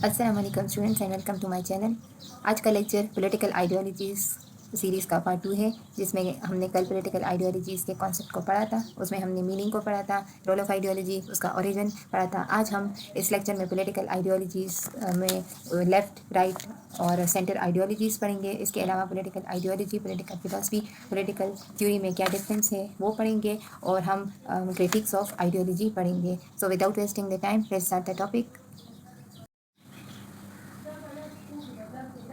अस्सलाम वालेकुम students and welcome to my channel. आज का लेक्चर पॉलिटिकल आइडियोलॉजीज़ सीरीज़ का पार्ट 2 है, जिसमें हमने कल पॉलिटिकल आइडियोलॉजीज़ के कॉन्सेप्ट को पढ़ा था। उसमें हमने मीनिंग को पढ़ा था, रोल ऑफ आइडियोलॉजी, उसका ओरिजिन पढ़ा था। आज हम इस लेक्चर में पॉलिटिकल आइडियोलॉजीज़ में लेफ़्ट, राइट और सेंटर आइडियोलॉजीज़ पढ़ेंगे। इसके अलावा political ideology, political philosophy, political theory में क्या डिफरेंस है वो पढ़ेंगे, और हम क्रिटिक्स ऑफ आइडियोलॉजी पढ़ेंगे। So without wasting the time, let's start the topic.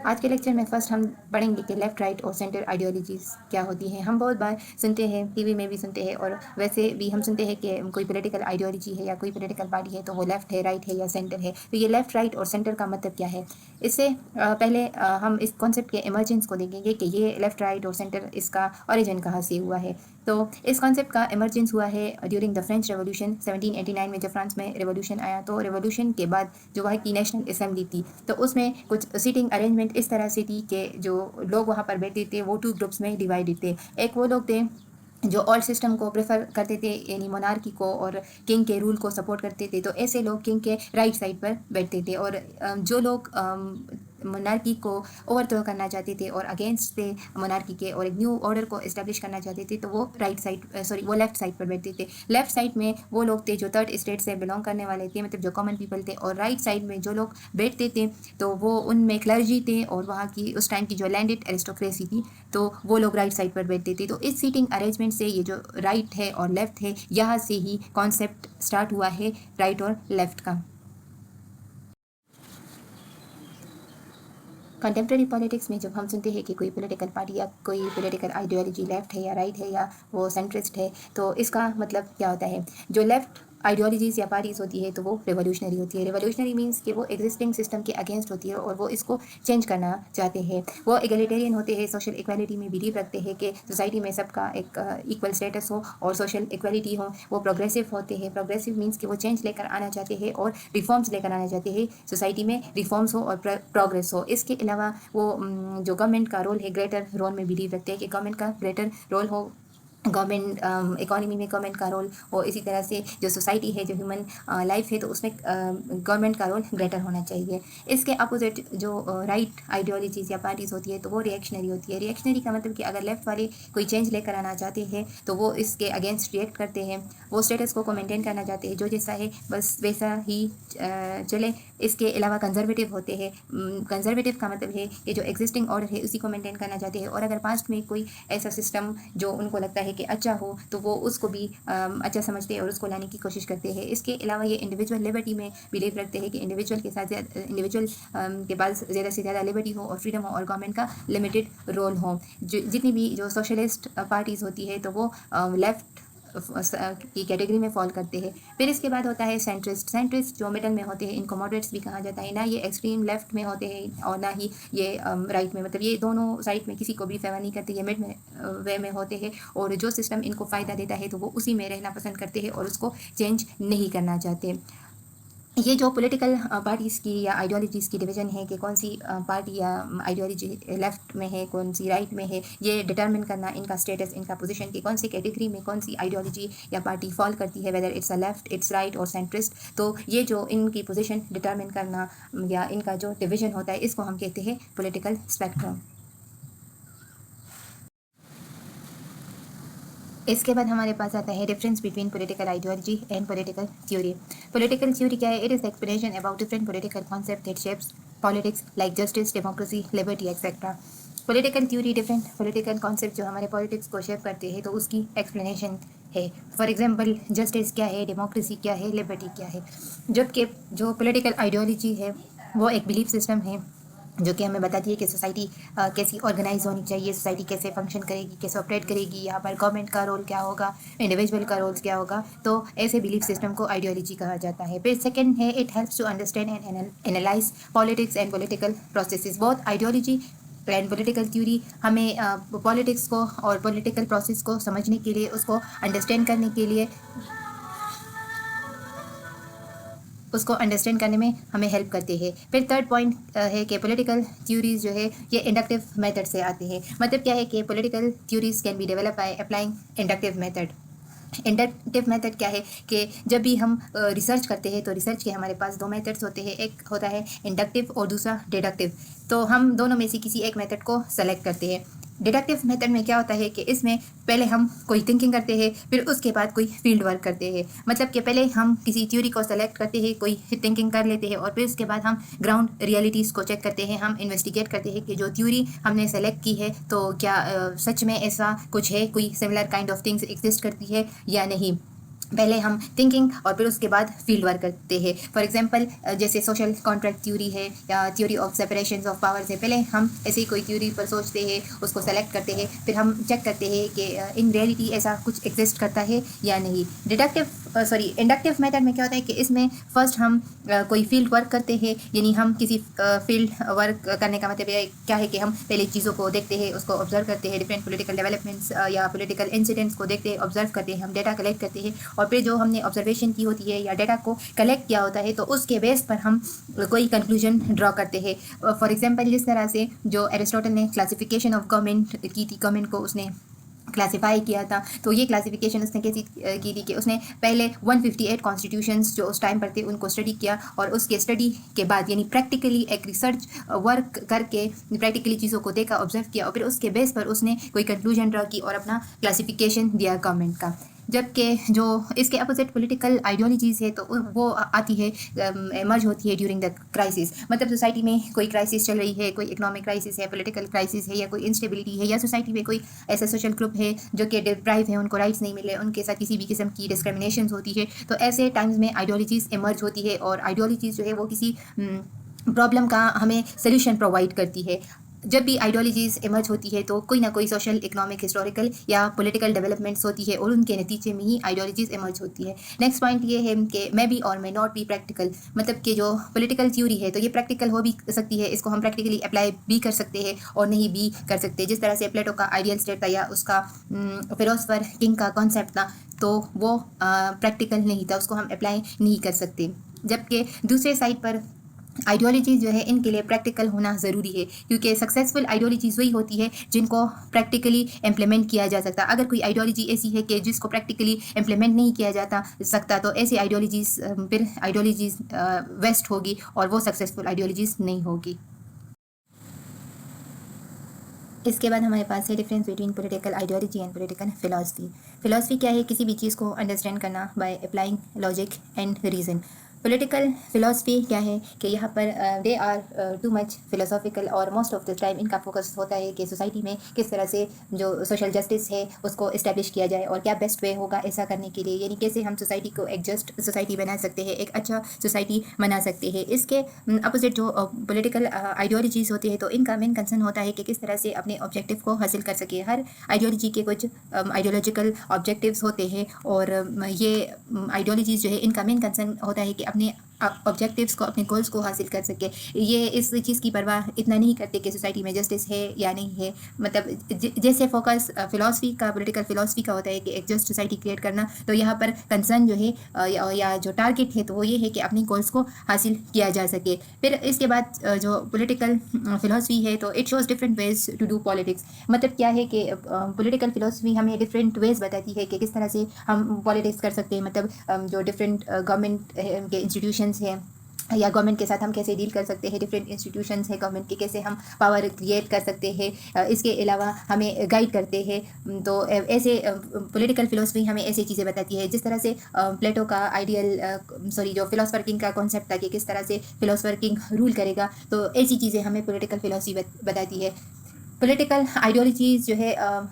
आज के लेक्चर में फर्स्ट हम पढ़ेंगे कि लेफ़्ट, राइट और सेंटर आइडियोलॉजीज़ क्या होती हैं। हम बहुत बार सुनते हैं, टीवी में भी सुनते हैं और वैसे भी हम सुनते हैं कि कोई पॉलिटिकल आइडियोलॉजी है या कोई पॉलिटिकल पार्टी है तो वो लेफ़्ट है, राइट है या सेंटर है। तो ये लेफ़्ट, राइट और सेंटर का मतलब क्या है, इससे पहले हम इस कॉन्सेप्ट के इमर्जेंस को देखेंगे कि ये लेफ़्ट, राइट और सेंटर, इसका ओरिजिन कहाँ से हुआ है। तो इस कॉन्सेप्ट का इमर्जेंस हुआ है ड्यूरिंग द फ्रेंच रेवोल्यूशन 1789 में। जब फ्रांस में रेवोल्यूशन आया तो रेवोल्यूशन के बाद जो वहाँ की नेशनल असेंबली थी, तो उसमें कुछ सीटिंग अरेंजमेंट इस तरह से थी कि जो लोग वहाँ पर बैठते थे वो 2 ग्रुप्स में डिवाइडेड थे। एक वो लोग थे जो ओल्ड सिस्टम को प्रेफर करते थे, यानी मोनार्की को, और किंग के रूल को सपोर्ट करते थे। तो ऐसे लोग किंग के राइट साइड पर बैठते थे, और जो लोग मोनार्की को ओवरथ्रो करना चाहते थे और अगेंस्ट थे मोनार्की के और एक न्यू ऑर्डर को इस्टेब्लिश करना चाहते थे, तो वो वो लेफ्ट साइड पर बैठते थे। लेफ्ट साइड में वो लोग थे जो थर्ड स्टेट से बिलोंग करने वाले थे, मतलब जो कॉमन पीपल थे, और राइट साइड में जो लोग बैठते थे तो वो उनमें क्लर्जी थे और वहाँ की उस टाइम की जो लैंडेड एरिस्टोक्रेसी थी, तो वो लोग राइट साइड पर बैठते थे। तो इस सीटिंग अरेंजमेंट से ये जो राइट है और लेफ्ट है, यहाँ से ही कॉन्सेप्ट स्टार्ट हुआ है राइट और लेफ्ट का। कंटेम्प्रेरी पॉलिटिक्स में जब हम सुनते हैं कि कोई पॉलिटिकल पार्टी या कोई पॉलिटिकल आइडियोलॉजी लेफ्ट है या राइट है या वो सेंट्रिस्ट है, तो इसका मतलब क्या होता है। जो लेफ्ट आइडियोलॉजीज़ या पार्टीज़ होती है तो वो रेवोल्यूशनरी होती है। रेवोल्यूशनरी मीन्स कि वो एग्जिस्टिंग सिस्टम के अगेंस्ट होती है और वो इसको चेंज करना चाहते हैं। वो एगलिटेरियन होते हैं, सोशल इक्वालिटी में बिलीव रखते हैं कि सोसाइटी में सबका एक इक्वल स्टेटस हो और सोशल इक्वालिटी हो। वो प्रोग्रेसिव होते हैं। प्रोग्रेसिव मीन्स कि वो चेंज लेकर आना चाहते हैं और रिफॉर्म्स लेकर आना चाहते हैं, सोसाइटी में रिफॉर्म्स हो और प्रोग्रेस हो। इसके अलावा वो जो गवर्नमेंट का रोल है, ग्रेटर रोल में बिलीव रखते हैं कि गवर्नमेंट का ग्रेटर रोल हो, गवर्नमेंट इकोनॉमी में गवर्नमेंट का रोल हो। इसी तरह से जो सोसाइटी है, जो ह्यूमन लाइफ है, तो उसमें गवर्नमेंट का रोल ग्रेटर होना चाहिए। इसके अपोजिट जो राइट आइडियोलॉजीज़ या पार्टीज़ होती है तो वो रिएक्शनरी होती है। रिएक्शनरी का मतलब कि अगर लेफ्ट वाले कोई चेंज लेकर आना चाहते हैं तो वो इसके अगेंस्ट रिएक्ट करते हैं। वो स्टेटस को मेंटेन करना चाहते हैं, जो जैसा है बस वैसा ही चले। इसके अलावा कंजर्वेटिव होते हैं। कंजर्वेटिव का मतलब है कि जो एग्जिस्टिंग ऑर्डर है उसी को मेंटेन करना चाहते हैं, और अगर पास्ट में कोई ऐसा सिस्टम जो उनको लगता है कि अच्छा हो तो वो उसको भी अच्छा समझते हैं और उसको लाने की कोशिश करते हैं। इसके अलावा ये इंडिविजुअल लिबर्टी में बिलीव रखते हैं कि इंडिविजुअल के साथ इंडिविजुअल के पास ज़्यादा से ज़्यादा लिबर्टी हो और फ्रीडम हो, और गवर्नमेंट का लिमिटेड रोल हो। जितनी भी जो सोशलिस्ट पार्टीज़ होती है तो वो लेफ्ट की कैटेगरी में फॉल करते हैं। फिर इसके बाद होता है सेंट्रिस्ट। सेंट्रिस्ट जो मिडल में होते हैं, इनको मॉडरेट्स भी कहा जाता है। ना ये एक्सट्रीम लेफ्ट में होते हैं और ना ही ये राइट में, मतलब ये दोनों साइड में किसी को भी फेवर नहीं करते, ये मिड में वे में होते हैं, और जो सिस्टम इनको फ़ायदा देता है तो वो उसी में रहना पसंद करते हैं और उसको चेंज नहीं करना चाहते। ये जो पॉलिटिकल पार्टीज़ की या आइडियोलॉजीज़ की डिवीज़न है कि कौन सी पार्टी या आइडियोलॉजी लेफ़्ट में है, कौन सी राइट में है, ये डिटरमिन करना इनका स्टेटस, इनका पोजीशन कि कौन सी कैटेगरी में कौन सी आइडियोलॉजी या पार्टी फॉल करती है, whether it's a left, it's right और सेंट्रिस्ट। तो ये जो इनकी पोजीशन डिटरमिन करना या इनका जो डिवीज़न होता है, इसको हम कहते हैं पॉलिटिकल स्पेक्ट्रम। इसके बाद हमारे पास आता है difference between political ideology and political theory. Political theory क्या है? It is explanation about different political concept that shapes politics like justice, democracy, liberty etcetera. Political theory different political concept जो हमारे politics को शेप करते हैं तो उसकी explanation है। फॉर एग्जाम्पल, जस्टिस क्या है, डेमोक्रेसी क्या है, लिबर्टी क्या है। जबकि जो पॉलिटिकल आइडियोलॉजी है वो एक बिलीफ सिस्टम है जो कि हमें बताती है कि सोसाइटी कैसी ऑर्गेनाइज होनी चाहिए, सोसाइटी कैसे फंक्शन करेगी, कैसे ऑपरेट करेगी, यहाँ पर गवर्नमेंट का रोल क्या होगा, इंडिविजुअल का रोल क्या होगा। तो ऐसे बिलीफ सिस्टम को आइडियोलॉजी कहा जाता है। फिर सेकंड है, it helps to understand and analyse politics and political processes. बहुत आइडियोलॉजी एंड पॉलिटिकल थ्योरी हमें पॉलिटिक्स को और पॉलिटिकल प्रोसेस को समझने के लिए, उसको अंडरस्टैंड करने के लिए, उसको अंडरस्टैंड करने में हमें हेल्प करते हैं। फिर थर्ड पॉइंट है कि पॉलिटिकल थ्योरीज जो है ये इंडक्टिव मेथड से आते हैं। मतलब क्या है कि political theories can be develop by applying inductive method. Inductive method क्या है कि जब भी हम रिसर्च करते हैं तो रिसर्च के हमारे पास दो मेथड्स होते हैं, एक होता है इंडक्टिव और दूसरा डिडक्टिव। तो हम दोनों में से किसी एक मेथड को सेलेक्ट करते हैं। डिडक्टिव मेथड में क्या होता है कि इसमें पहले हम कोई थिंकिंग करते हैं, फिर उसके बाद कोई फील्ड वर्क करते हैं। मतलब कि पहले हम किसी थ्योरी को सेलेक्ट करते हैं, कोई थिंकिंग कर लेते हैं और फिर उसके बाद हम ग्राउंड रियलिटीज़ को चेक करते हैं। हम इन्वेस्टिगेट करते हैं कि जो थ्योरी हमने सेलेक्ट की है तो क्या सच में ऐसा कुछ है, कोई similar kind of things exist करती है या नहीं। पहले हम थिंकिंग और फिर उसके बाद फील्ड वर्क करते हैं। फॉर एग्जांपल जैसे सोशल कॉन्ट्रैक्ट थ्योरी है या theory of separation of powers है, पहले हम ऐसे ही कोई थ्योरी पर सोचते हैं, उसको सेलेक्ट करते हैं, फिर हम चेक करते हैं कि इन रियलिटी ऐसा कुछ एग्जिस्ट करता है या नहीं। इंडक्टिव मेथड में क्या होता है कि इसमें फर्स्ट हम कोई फील्ड वर्क करते हैं, यानी हम किसी फील्ड वर्क करने का मतलब क्या है कि हम पहले चीज़ों को देखते हैं, उसको ऑब्जर्व करते हैं, डिफरेंट पॉलिटिकल डेवलपमेंट्स या पॉलिटिकल इंसिडेंट्स को देखते हैं, ऑब्जर्व करते हैं, हम डेटा कलेक्ट करते हैं और फिर जो हमने ऑब्जर्वेशन की होती है या डेटा को कलेक्ट किया होता है तो उसके बेस पर हम कोई कंक्लूजन ड्रॉ करते हैं। फॉर एग्जांपल जिस तरह से जो एरिस्टोटल ने क्लासिफिकेशन ऑफ गवर्नमेंट की थी, गवर्नमेंट को उसने क्लासीफाई किया था, तो ये क्लासिफिकेशन उसने कैसी की थी कि उसने पहले 158 कॉन्स्टिट्यूशंस जो उस टाइम पर थे उनको स्टडी किया और उसके स्टडी के बाद यानी प्रैक्टिकली एक रिसर्च वर्क करके प्रैक्टिकली चीज़ों को देखा, ऑब्जर्व किया और फिर उसके बेस पर उसने कोई कंक्लूजन ड्रॉ की और अपना क्लासिफिकेशन दिया गवर्नमेंट का। जबकि जो इसके अपोजिट पॉलिटिकल आइडियोलॉजीज़ है तो वो आती है, एमर्ज होती है ड्यूरिंग द क्राइसिस। मतलब सोसाइटी में कोई क्राइसिस चल रही है, कोई इकोनॉमिक क्राइसिस है, पॉलिटिकल क्राइसिस है या कोई इंस्टेबिलिटी है या सोसाइटी में कोई ऐसा सोशल ग्रुप है जो कि डिप्राइव है, उनको राइट्स नहीं मिले, उनके साथ किसी भी किस्म की डिस्क्रिमिनेशन होती है, तो ऐसे टाइम्स में आइडियोलॉजीज़ एमर्ज होती है और आइडियोलॉजीज़ जो है वो किसी प्रॉब्लम का हमें सोल्यूशन प्रोवाइड करती है। जब भी आइडियोलॉजीज़ इमर्ज होती है तो कोई ना कोई सोशल, इकोनॉमिक, हिस्टोरिकल या पॉलिटिकल डेवलपमेंट्स होती है और उनके नतीजे में ही आइडियोलॉजीज़ इमर्ज होती है। नेक्स्ट पॉइंट ये है कि मे बी और मे नॉट बी प्रैक्टिकल। मतलब कि जो पॉलिटिकल थ्योरी है तो ये प्रैक्टिकल हो भी सकती है, इसको हम प्रैक्टिकली अप्लाई भी कर सकते हैं और नहीं भी कर सकते। जिस तरह से प्लेटो का आइडियल स्टेट था या उसका फिलोसफर किंग का कॉन्सेप्ट था तो वो प्रैक्टिकल नहीं था, उसको हम अप्लाई नहीं कर सकते। जबकि दूसरे साइड पर आइडियोलॉजीज़ जो है इनके लिए प्रैक्टिकल होना ज़रूरी है, क्योंकि सक्सेसफुल आइडियोलॉजीज़ वही होती है जिनको प्रैक्टिकली इम्प्लीमेंट किया जा सकता। अगर कोई आइडियोलॉजी ऐसी है कि जिसको प्रैक्टिकली इम्प्लीमेंट नहीं किया जाता सकता तो ऐसी आइडियोलॉजीज़ वेस्ट होगी और वो सक्सेसफुल आइडियोलॉजीज़ नहीं होगी। इसके बाद हमारे पास है difference between political ideology and political philosophy. Philosophy क्या है? किसी भी चीज़ को अंडरस्टैंड करना by applying logic and reason. Political philosophy क्या है कि यहाँ पर they are too much philosophical और मोस्ट ऑफ द टाइम इनका फोकस होता है कि सोसाइटी में किस तरह से जो सोशल जस्टिस है उसको इस्टेब्लिश किया जाए और क्या बेस्ट वे होगा ऐसा करने के लिए, यानी कैसे हम सोसाइटी को एक जस्ट सोसाइटी बना सकते हैं, एक अच्छा सोसाइटी बना सकते हैं। इसके अपोजिट जो पॉलिटिकल आइडियोलॉजीज़ होती है तो इनका मेन कंसर्न होता है कि किस तरह से अपने ऑब्जेक्टिव को हासिल कर सके। हर आइडियोलॉजी के कुछ आइडियोलॉजिकल ऑब्जेक्टिव्स होते हैं और ये आइडियोलॉजीज़ जो है इनका मेन कंसर्न होता है कि अपने ऑब्जेक्टिव्स को, अपने गोल्स को हासिल कर सके। ये इस चीज़ की परवाह इतना नहीं करते कि सोसाइटी में जस्टिस है या नहीं है। मतलब जैसे फोकस फिलॉसफी का, पॉलिटिकल फिलॉसफी का होता है कि एक जस्ट सोसाइटी क्रिएट करना, तो यहाँ पर कंसर्न जो है या जो टारगेट है तो वो ये है कि अपनी गोल्स को हासिल किया जा सके। फिर इसके बाद जो पॉलिटिकल फिलॉसफी है तो it shows different ways to do politics. मतलब क्या है कि पॉलिटिकल फिलॉसफी हमें डिफरेंट वेज बताती है कि किस तरह से हम पॉलिटिक्स कर सकते हैं। मतलब जो डिफरेंट गवर्नमेंट के इंस्टीट्यूशंस हैं या गवर्नमेंट के साथ हम कैसे डील कर सकते हैं, डिफरेंट इंस्टीट्यूशंस हैं गवर्नमेंट के, कैसे हम पावर क्रिएट कर सकते हैं, इसके अलावा हमें गाइड करते हैं। तो ऐसे पॉलिटिकल फिलोसफी हमें ऐसी चीज़ें बताती है। जिस तरह से प्लेटो का जो फिलोसफर किंग का कॉन्सेप्ट था कि किस तरह से फिलोसफर किंग रूल करेगा, तो ऐसी चीज़ें हमें पॉलिटिकल फिलोसफी बताती है। पॉलिटिकल आइडियोलॉजीज़ जो है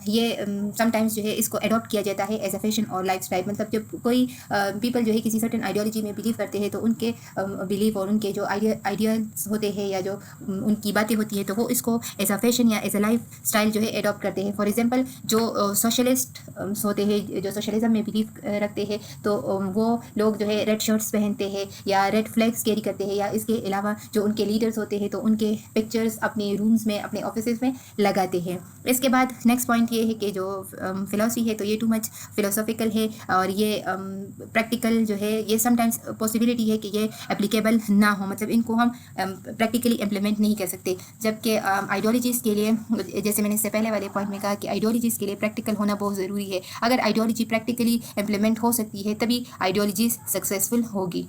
ये समटाइम्स जो है इसको अडॉप्ट किया जाता है एज अ फैशन और लाइफस्टाइल। मतलब जब कोई पीपल जो है किसी सर्टेन आइडियोलॉजी में बिलीव करते हैं तो उनके बिलीव और उनके जो आइडियल्स होते हैं या जो उनकी बातें होती है तो वो इसको एज अ फैशन या एज अ लाइफ स्टाइल जो है अडॉप्ट करते हैं। फॉर एग्जांपल जो सोशलिस्ट होते हैं, जो सोशलिज्म में बिलीव रखते हैं, तो वो लोग जो है रेड शर्ट्स पहनते हैं या रेड फ्लैग्स कैरी करते हैं, या इसके अलावा जो उनके लीडर्स होते हैं तो उनके पिक्चर्स अपने रूम्स में, अपने ऑफिस में लगाते हैं। इसके बाद नेक्स्ट पॉइंट ये है कि जो फ़िलॉसफी है तो ये टू मच फ़िलोसॉफिकल है और ये प्रैक्टिकल जो है ये समटाइम्स पॉसिबिलिटी है कि ये एप्लीकेबल ना हो, मतलब इनको हम प्रैक्टिकली इम्प्लीमेंट नहीं कर सकते। जबकि आइडियोलॉजीज़ के लिए, जैसे मैंने इससे पहले वाले पॉइंट में कहा कि आइडियोलॉजीज़ के लिए प्रैक्टिकल होना बहुत ज़रूरी है। अगर आइडियोलॉजी प्रैक्टिकली इम्प्लीमेंट हो सकती है तभी आइडियोलॉजीज़ सक्सेसफुल होगी।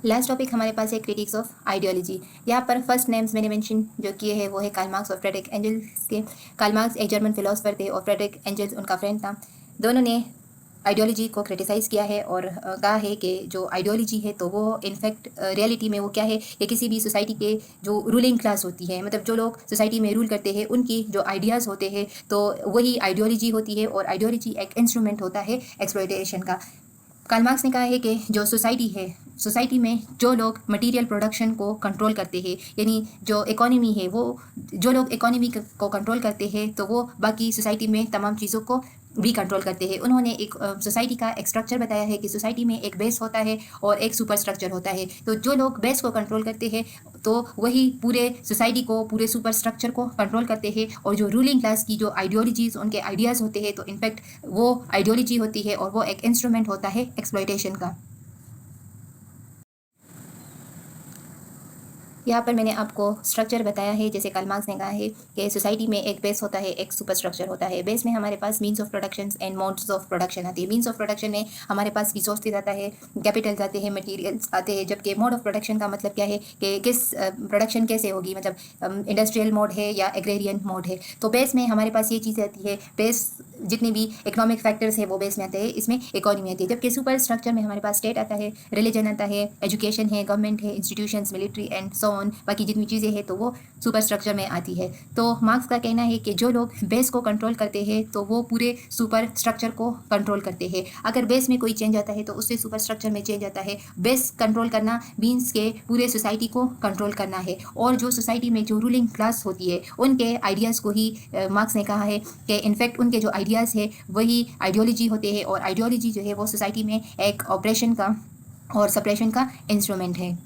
लास्ट टॉपिक हमारे पास है क्रिटिक्स ऑफ आइडियोलॉजी। यहाँ पर फर्स्ट नेम्स मैंने मेंशन जो किए हैं वो है कार्ल मार्क्स और फ्रेडरिक एंजल्स के। कार्ल मार्क्स एक जर्मन फिलोसफर थे और फ्रेडरिक एंजल्स उनका फ्रेंड था। दोनों ने आइडियोलॉजी को क्रिटिसाइज़ किया है और कहा है कि जो आइडियोलॉजी है तो वो इनफैक्ट रियलिटी में वो क्या है कि किसी भी सोसाइटी के जो रूलिंग क्लास होती है, मतलब जो लोग सोसाइटी में रूल करते हैं उनकी जो आइडियाज़ होते हैं तो वही आइडियोलॉजी होती है और आइडियोलॉजी एक इंस्ट्रूमेंट होता है एक्सप्लॉयटेशन का। कार्ल मार्क्स ने कहा है कि जो सोसाइटी है, सोसाइटी में जो लोग मटेरियल प्रोडक्शन को कंट्रोल करते हैं, यानी जो इकोनॉमी है वो जो लोग इकोनॉमी को कंट्रोल करते हैं तो वो बाकी सोसाइटी में तमाम चीज़ों को भी कंट्रोल करते हैं। उन्होंने एक सोसाइटी का एक स्ट्रक्चर बताया है कि सोसाइटी में एक बेस होता है और एक सुपर स्ट्रक्चर होता है। तो जो लोग बेस को कंट्रोल करते हैं तो वही पूरे सोसाइटी को, पूरे सुपर स्ट्रक्चर को कंट्रोल करते हैं और जो रूलिंग क्लास की जो आइडियोलॉजीज़, उनके आइडियाज़ होते हैं तो इनफैक्ट वो आइडियोलॉजी होती है और वो एक इंस्ट्रूमेंट होता है एक्सप्लॉयटेशन का। यहाँ पर मैंने आपको स्ट्रक्चर बताया है, जैसे कार्ल मार्क्स ने कहा है कि सोसाइटी में एक बेस होता है, एक सुपर स्ट्रक्चर होता है। बेस में हमारे पास means of production and modes of production आती है। मीन्स ऑफ प्रोडक्शन में हमारे पास रिसोर्सेज आता है, कैपिटल्स आते हैं, मटेरियल्स आते हैं। जबकि मोड ऑफ प्रोडक्शन का मतलब क्या है कि किस प्रोडक्शन कैसे होगी, मतलब इंडस्ट्रियल मोड है या एग्रेरियन मोड है। तो बेस में हमारे पास ये चीज़ें आती है, बेस जितने भी इकोनॉमिक फैक्टर्स है वो बेस में आते हैं, इसमें इकोनॉमी आती है। जबकि सुपर स्ट्रक्चर में हमारे पास स्टेट आता है, रिलीजन आता है, एजुकेशन है, गवर्नमेंट है, institutions, military and so on, बाकी जितनी चीज़ें हैं तो वो सुपर स्ट्रक्चर में आती है। तो मार्क्स का कहना है कि जो लोग बेस को कंट्रोल करते हैं तो वो पूरे सुपर स्ट्रक्चर को कंट्रोल करते हैं। अगर बेस में कोई चेंज आता है तो उससे सुपर स्ट्रक्चर में चेंज आता है। बेस कंट्रोल करना मीन्स के पूरे सोसाइटी को कंट्रोल करना है और जो सोसाइटी में जो रूलिंग क्लास होती है उनके आइडियाज़ को ही मार्क्स ने कहा है कि इनफैक्ट उनके जो आइडियाज़ है वही आइडियोलॉजी होते हैं और आइडियोलॉजी जो है वो सोसाइटी में एक ऑपरेशन का और सप्रेशन का इंस्ट्रूमेंट है।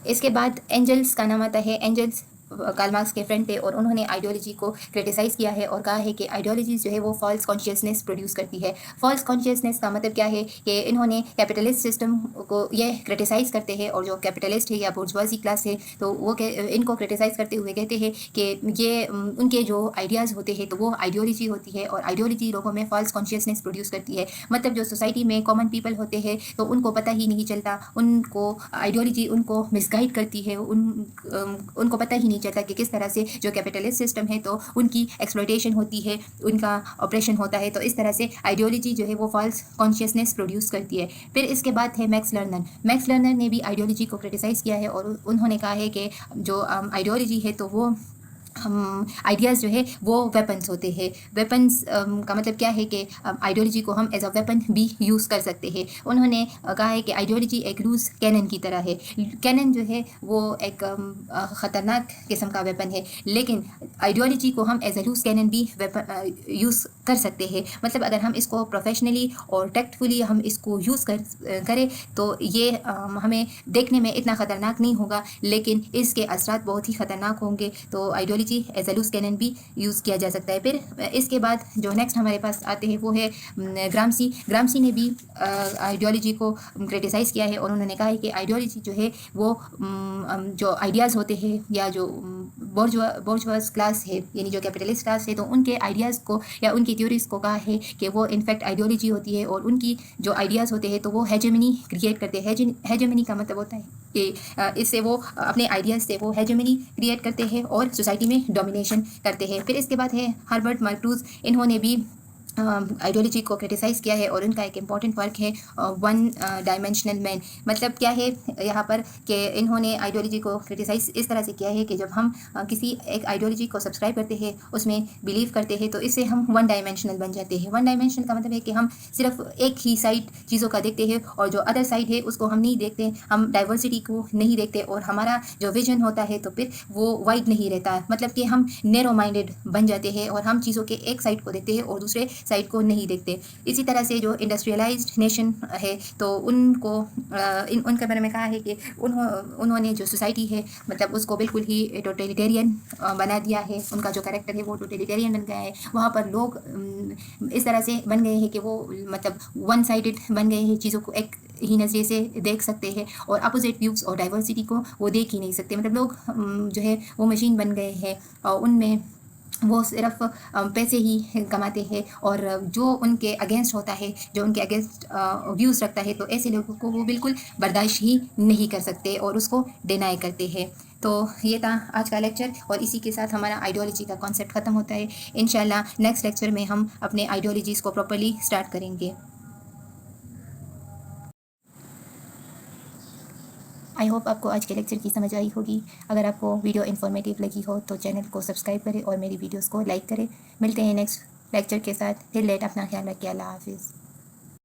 इसके बाद एंजल्स का नाम आता है। एंजल्स कार्ल मार्क्स के फ्रेंड थे और उन्होंने आइडियोलॉजी को क्रिटिसाइज़ किया है और कहा है कि आइडियोलॉजीज़ जो है वो फॉल्स कॉन्शियसनेस प्रोड्यूस करती है। फॉल्स कॉन्शियसनेस का मतलब क्या है कि इन्होंने कैपिटलिस्ट सिस्टम को ये क्रिटिसाइज़ करते हैं और जो कैपिटलिस्ट है या बुर्जुआजी क्लास है तो वो इनको क्रिटिसाइज़ करते हुए कहते हैं कि ये उनके जो आइडियाज़ होते हैं तो वो आइडियोलॉजी होती है और आइडियोलॉजी लोगों में फॉल्स कॉन्शियसनेस प्रोड्यूस करती है। मतलब जो सोसाइटी में कॉमन पीपल होते हैं तो उनको पता ही नहीं चलता, उनको आइडियोलॉजी उनको मिसगाइड करती है, उनको पता ही नहीं चलता कि किस तरह से जो कैपिटलिस्ट सिस्टम है तो उनकी एक्सप्लॉयटेशन होती है, उनका ऑपरेशन होता है। तो इस तरह से आइडियोलॉजी जो है वो फॉल्स कॉन्शियसनेस प्रोड्यूस करती है। फिर इसके बाद है मैक्स लर्नर। मैक्स लर्नर ने भी आइडियोलॉजी को क्रिटिसाइज़ किया है और उन्होंने कहा है कि जो आइडियोलॉजी है तो वो आइडियाज़ जो है वो वेपन्स होते हैं। वेपन्स का मतलब क्या है कि आइडियोलॉजी को हम एज अ वेपन भी यूज़ कर सकते हैं। उन्होंने कहा है कि आइडियोलॉजी एक लूज कैनन की तरह है। कैनन जो है वो एक ख़तरनाक किस्म का वेपन है, लेकिन आइडियोलॉजी को हम एज अ लूज कैनन भी वेपन यूज़ कर सकते हैं। मतलब अगर हम इसको प्रोफेशनली और टैक्टफुली हम इसको यूज़ करें तो ये हमें देखने में इतना ख़तरनाक नहीं होगा, लेकिन इसके असरात बहुत ही ख़तरनाक होंगे। तो ideology as a loose cannon भी यूज़ किया जा सकता है। फिर इसके बाद जो नेक्स्ट हमारे पास आते हैं वो है ग्रामसी। ग्रामसी ने भी आइडियोलॉजी को क्रिटिसाइज़ किया है और उन्होंने कहा है कि आइडियोलॉजी जो है वो जो आइडियाज़ होते हैं या जो बोर्जुआस क्लास है यानी जो कैपिटलिस्ट क्लास है तो उनके आइडियाज़ को या उनकी थ्योरीज़ को कहा है कि वो इनफैक्ट आइडियोलॉजी होती है और उनकी जो आइडियाज़ होते हैं तो वो हेजेमनी क्रिएट करते हैं। हेजेमनी का मतलब होता है कि इससे वो अपने आइडियाज़ से वो हेजेमनी क्रिएट करते हैं और सोसाइटी में डोमिनेशन करते हैं। फिर इसके बाद है हर्बर्ट मार्क्यूज। इन्होंने भी आइडियोलॉजी को क्रिटिसाइज़ किया है और उनका एक इम्पॉर्टेंट वर्क है वन डायमेंशनल मैन। मतलब क्या है यहाँ पर कि इन्होंने आइडियोलॉजी को क्रिटिसाइज़ इस तरह से किया है कि जब हम किसी एक आइडियोलॉजी को सब्सक्राइब करते हैं, उसमें बिलीव करते हैं तो इससे हम वन डायमेंशनल बन जाते हैं। वन डायमेंशनल का मतलब है कि हम सिर्फ एक ही साइड चीज़ों का देखते हैं और जो अदर साइड है उसको हम नहीं देखते, हम डाइवर्सिटी को नहीं देखते और हमारा जो विजन होता है तो फिर वो वाइड नहीं रहता। मतलब कि हम नैरो माइंडेड बन जाते हैं और हम चीज़ों के एक साइड को देखते हैं और दूसरे साइड को नहीं देखते। इसी तरह से जो इंडस्ट्रियलाइज्ड नेशन है तो उनको उनके बारे में कहा है कि उन्होंने जो सोसाइटी है मतलब उसको बिल्कुल ही टोटलिटेरियन बना दिया है। उनका जो कैरेक्टर है वो टोटलिटेरियन बन गया है। वहाँ पर लोग इस तरह से बन गए हैं कि वो मतलब वन साइडेड बन गए हैं, चीज़ों को एक ही नज़रिए से देख सकते हैं और अपोजिट व्यूज़ और डाइवर्सिटी को वो देख ही नहीं सकते। मतलब लोग जो है वो मशीन बन गए हैं और उनमें वो सिर्फ पैसे ही कमाते हैं और जो उनके अगेंस्ट होता है, जो उनके अगेंस्ट व्यूज़ रखता है तो ऐसे लोगों को वो बिल्कुल बर्दाश्त ही नहीं कर सकते और उसको डिनाई करते हैं। तो ये था आज का लेक्चर और इसी के साथ हमारा आइडियोलॉजी का कॉन्सेप्ट ख़त्म होता है। इंशाल्लाह नेक्स्ट लेक्चर में हम अपने आइडियोलॉजीज़ को प्रॉपर्ली स्टार्ट करेंगे। आई होप आपको आज के लेक्चर की समझ आई होगी। अगर आपको वीडियो इन्फॉर्मेटिव लगी हो तो चैनल को सब्सक्राइब करें और मेरी वीडियोस को लाइक करें। मिलते हैं नेक्स्ट लेक्चर के साथ। फिर लेट अपना ख्याल रखिए। अल्लाह हाफिज़।